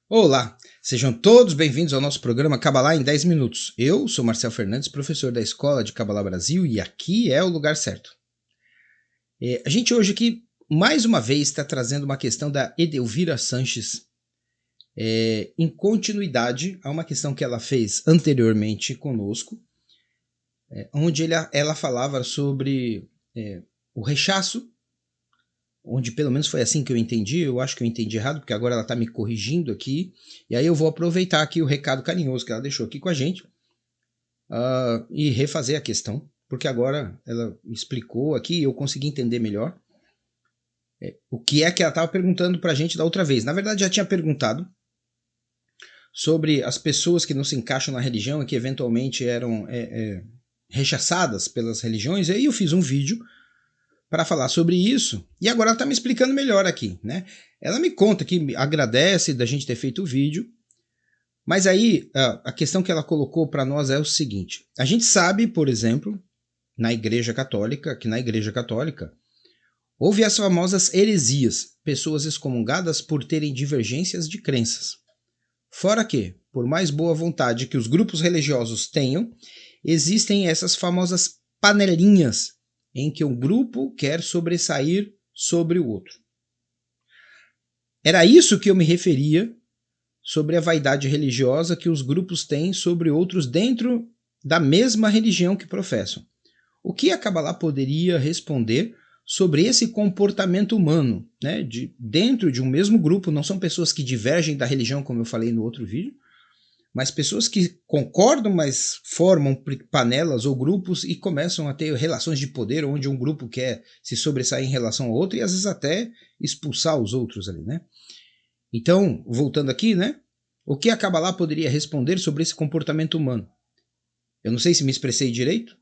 Olá, sejam todos bem-vindos ao nosso programa Kabbalah em 10 minutos. Eu sou Marcel Fernandes, professor da Escola de Kabbalah Brasil, e aqui é o lugar certo. A gente hoje aqui, mais uma vez, está trazendo uma questão da Edelvira Sanches, em continuidade a uma questão que ela fez anteriormente conosco, onde ela falava sobre o rechaço, onde pelo menos foi assim que eu entendi. Eu acho que eu entendi errado, porque agora ela está me corrigindo aqui, e aí eu vou aproveitar aqui o recado carinhoso que ela deixou aqui com a gente e refazer a questão, porque agora ela explicou aqui e eu consegui entender melhor o que é que ela estava perguntando para a gente da outra vez. Na verdade, já tinha perguntado sobre as pessoas que não se encaixam na religião e que eventualmente eram rechaçadas pelas religiões, e aí eu fiz um vídeo para falar sobre isso, e agora ela está me explicando melhor aqui, né? Ela me conta que agradece da gente ter feito o vídeo, mas aí a questão que ela colocou para nós é o seguinte: a gente sabe, por exemplo, na Igreja Católica, que na Igreja Católica houve as famosas heresias, pessoas excomungadas por terem divergências de crenças. Fora que, por mais boa vontade que os grupos religiosos tenham, existem essas famosas panelinhas em que um grupo quer sobressair sobre o outro. Era isso que eu me referia sobre a vaidade religiosa que os grupos têm sobre outros dentro da mesma religião que professam. O que a Kabbalah poderia responder sobre esse comportamento humano, né? Dentro de um mesmo grupo? Não são pessoas que divergem da religião, como eu falei no outro vídeo, mas pessoas que concordam, mas formam panelas ou grupos e começam a ter relações de poder, onde um grupo quer se sobressair em relação ao outro e às vezes até expulsar os outros ali, né? Então, voltando aqui, né? O que a Kabbalah poderia responder sobre esse comportamento humano? Eu não sei se me expressei direito.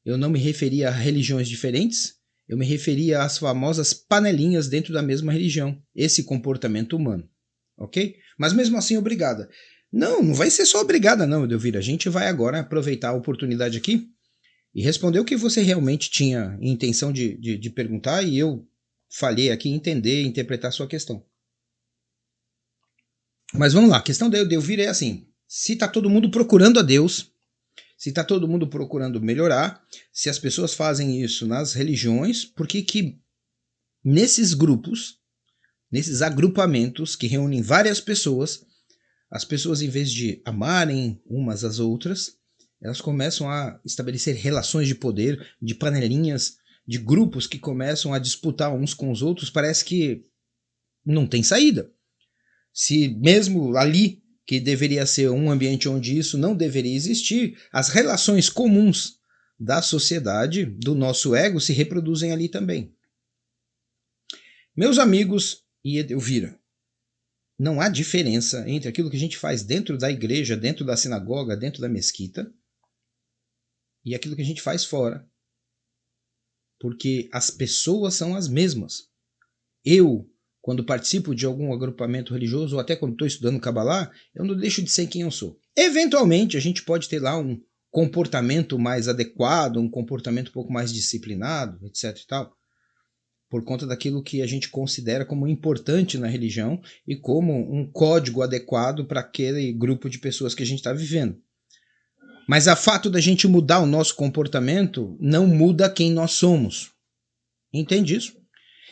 Eu não me referia a religiões diferentes. Eu me referia às famosas panelinhas dentro da mesma religião. Esse comportamento humano. Ok? Mas mesmo assim, obrigada. Não vai ser só obrigada não, Edelvira. A gente vai agora aproveitar a oportunidade aqui e responder o que você realmente tinha intenção de perguntar, e eu falhei aqui em entender e interpretar a sua questão. Mas vamos lá, a questão da Edelvira é assim: se está todo mundo procurando a Deus, se está todo mundo procurando melhorar, se as pessoas fazem isso nas religiões, por que nesses grupos, nesses agrupamentos que reúnem várias pessoas, as pessoas, em vez de amarem umas às outras, elas começam a estabelecer relações de poder, de panelinhas, de grupos que começam a disputar uns com os outros? Parece que não tem saída. Se mesmo ali, que deveria ser um ambiente onde isso não deveria existir, as relações comuns da sociedade, do nosso ego, se reproduzem ali também. Meus amigos e Edelvira, não há diferença entre aquilo que a gente faz dentro da igreja, dentro da sinagoga, dentro da mesquita, e aquilo que a gente faz fora. Porque as pessoas são as mesmas. Eu, quando participo de algum agrupamento religioso, ou até quando estou estudando Kabbalah, eu não deixo de ser quem eu sou. Eventualmente, a gente pode ter lá um comportamento mais adequado, um comportamento um pouco mais disciplinado, etc e tal, por conta daquilo que a gente considera como importante na religião e como um código adequado para aquele grupo de pessoas que a gente está vivendo. Mas o fato da gente mudar o nosso comportamento não muda quem nós somos. Entende isso?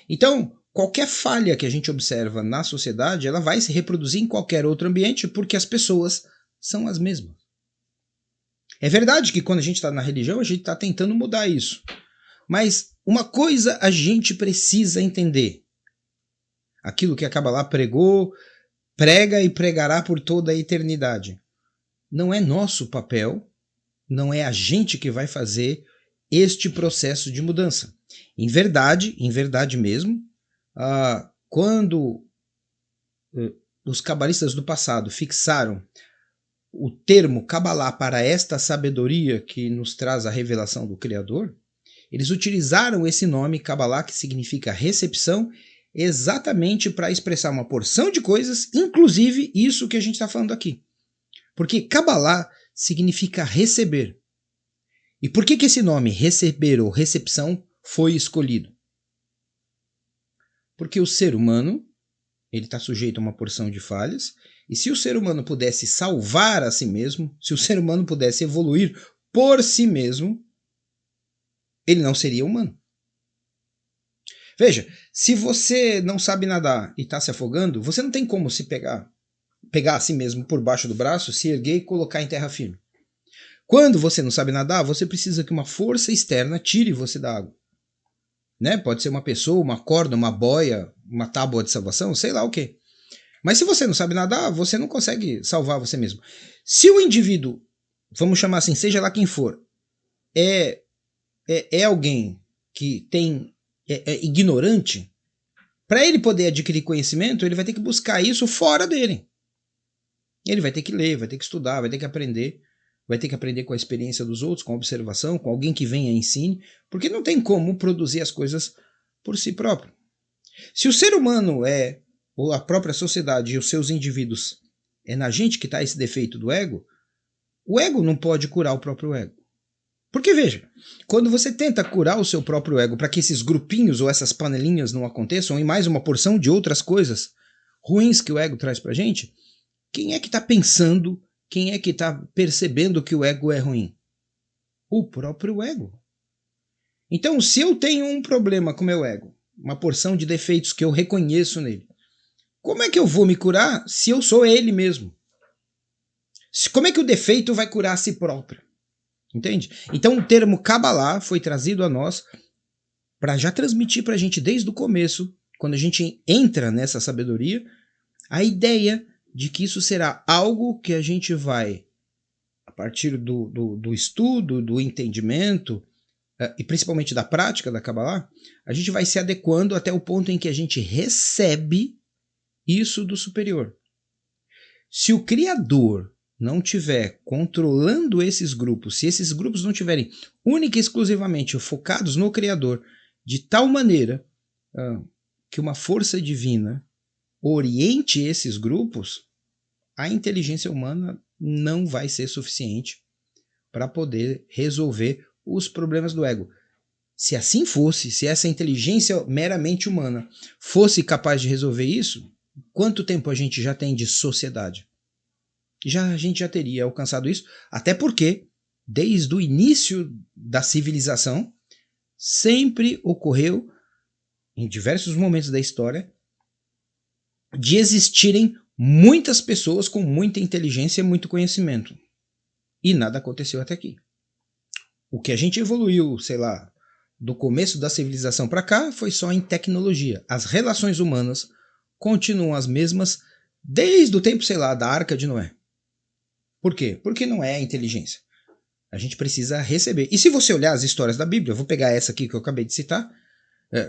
Então, qualquer falha que a gente observa na sociedade, ela vai se reproduzir em qualquer outro ambiente, porque as pessoas são as mesmas. É verdade que quando a gente está na religião, a gente está tentando mudar isso. Mas uma coisa a gente precisa entender. Aquilo que a Kabbalah pregou, prega e pregará por toda a eternidade. Não é nosso papel, não é a gente que vai fazer este processo de mudança. Em verdade mesmo, quando os cabalistas do passado fixaram o termo Kabbalah para esta sabedoria que nos traz a revelação do Criador, eles utilizaram esse nome Kabbalah, que significa recepção, exatamente para expressar uma porção de coisas, inclusive isso que a gente está falando aqui. Porque Kabbalah significa receber. E por que esse nome, receber ou recepção, foi escolhido? Porque o ser humano ele está sujeito a uma porção de falhas, e se o ser humano pudesse salvar a si mesmo, se o ser humano pudesse evoluir por si mesmo, ele não seria humano. Veja, se você não sabe nadar e está se afogando, você não tem como se pegar a si mesmo por baixo do braço, se erguer e colocar em terra firme. Quando você não sabe nadar, você precisa que uma força externa tire você da água. Né? Pode ser uma pessoa, uma corda, uma boia, uma tábua de salvação, sei lá o quê. Mas se você não sabe nadar, você não consegue salvar você mesmo. Se o indivíduo, vamos chamar assim, seja lá quem for, é alguém que é ignorante, para ele poder adquirir conhecimento, ele vai ter que buscar isso fora dele. Ele vai ter que ler, vai ter que estudar, vai ter que aprender com a experiência dos outros, com a observação, com alguém que venha e ensine, porque não tem como produzir as coisas por si próprio. Se o ser humano ou a própria sociedade e os seus indivíduos, é na gente que está esse defeito do ego, o ego não pode curar o próprio ego. Porque veja, quando você tenta curar o seu próprio ego para que esses grupinhos ou essas panelinhas não aconteçam, e mais uma porção de outras coisas ruins que o ego traz pra gente, quem é que está pensando, quem é que está percebendo que o ego é ruim? O próprio ego. Então, se eu tenho um problema com o meu ego, uma porção de defeitos que eu reconheço nele, como é que eu vou me curar se eu sou ele mesmo? Como é que o defeito vai curar a si próprio? Entende? Então o termo Kabbalah foi trazido a nós para já transmitir para a gente desde o começo, quando a gente entra nessa sabedoria, a ideia de que isso será algo que a gente vai, a partir do estudo, do entendimento, e principalmente da prática da Kabbalah, a gente vai se adequando até o ponto em que a gente recebe isso do superior. Se o Criador não estiver controlando esses grupos, se esses grupos não estiverem única e exclusivamente focados no Criador, de tal maneira que uma força divina oriente esses grupos, a inteligência humana não vai ser suficiente para poder resolver os problemas do ego. Se assim fosse, se essa inteligência meramente humana fosse capaz de resolver isso, quanto tempo a gente já tem de sociedade? A gente já teria alcançado isso, até porque, desde o início da civilização, sempre ocorreu, em diversos momentos da história, de existirem muitas pessoas com muita inteligência e muito conhecimento. E nada aconteceu até aqui. O que a gente evoluiu, sei lá, do começo da civilização para cá, foi só em tecnologia. As relações humanas continuam as mesmas desde o tempo, sei lá, da Arca de Noé. Por quê? Porque não é a inteligência. A gente precisa receber. E se você olhar as histórias da Bíblia, eu vou pegar essa aqui que eu acabei de citar,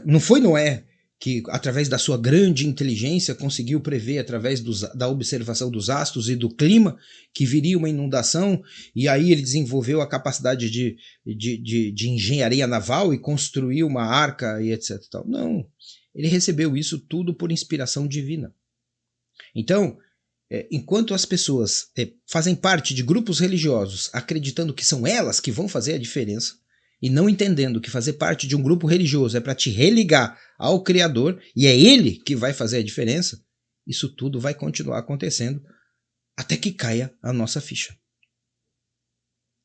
não foi Noé que, através da sua grande inteligência, conseguiu prever, através da observação dos astros e do clima, que viria uma inundação, e aí ele desenvolveu a capacidade de engenharia naval e construiu uma arca e etc. Não, ele recebeu isso tudo por inspiração divina. Então, enquanto as pessoas fazem parte de grupos religiosos acreditando que são elas que vão fazer a diferença e não entendendo que fazer parte de um grupo religioso é para te religar ao Criador e é ele que vai fazer a diferença, isso tudo vai continuar acontecendo até que caia a nossa ficha.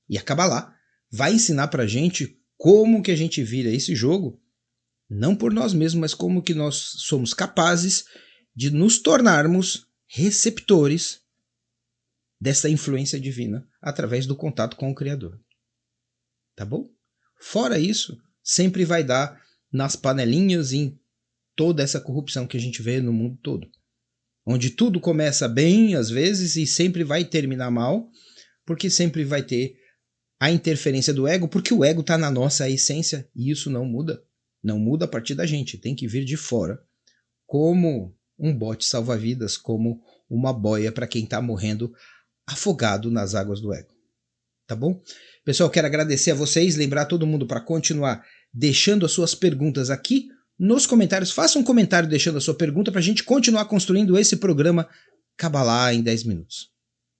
E a Kabbalah vai ensinar pra gente como que a gente vira esse jogo, não por nós mesmos, mas como que nós somos capazes de nos tornarmos receptores dessa influência divina através do contato com o Criador. Tá bom? Fora isso, sempre vai dar nas panelinhas e em toda essa corrupção que a gente vê no mundo todo. Onde tudo começa bem, às vezes, e sempre vai terminar mal, porque sempre vai ter a interferência do ego, porque o ego está na nossa essência e isso não muda. Não muda a partir da gente, tem que vir de fora, como um bote salva-vidas, como uma boia para quem está morrendo afogado nas águas do ego. Tá bom? Pessoal, quero agradecer a vocês, lembrar todo mundo para continuar deixando as suas perguntas aqui nos comentários. Faça um comentário deixando a sua pergunta para a gente continuar construindo esse programa Kabbalah em 10 minutos.